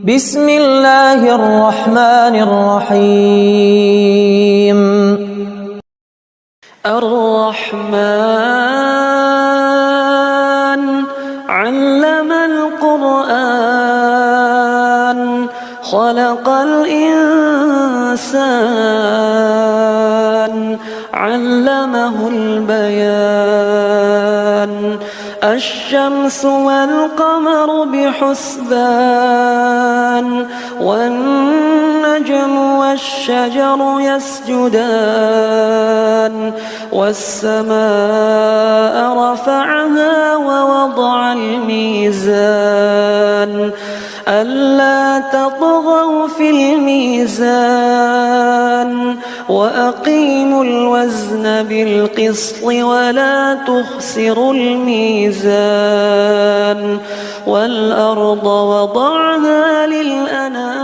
بسم الله الرحمن الرحيم. الرحمن علم القرآن خلق الإنسان علمه البيان الشمس والقمر بحسبان والنجم والشجر يسجدان والسماء رفعها ووضع الميزان ألا تطغوا في الميزان وأقيموا الوزن بالقسط ولا تخسروا الميزان والأرض وضعها للأنام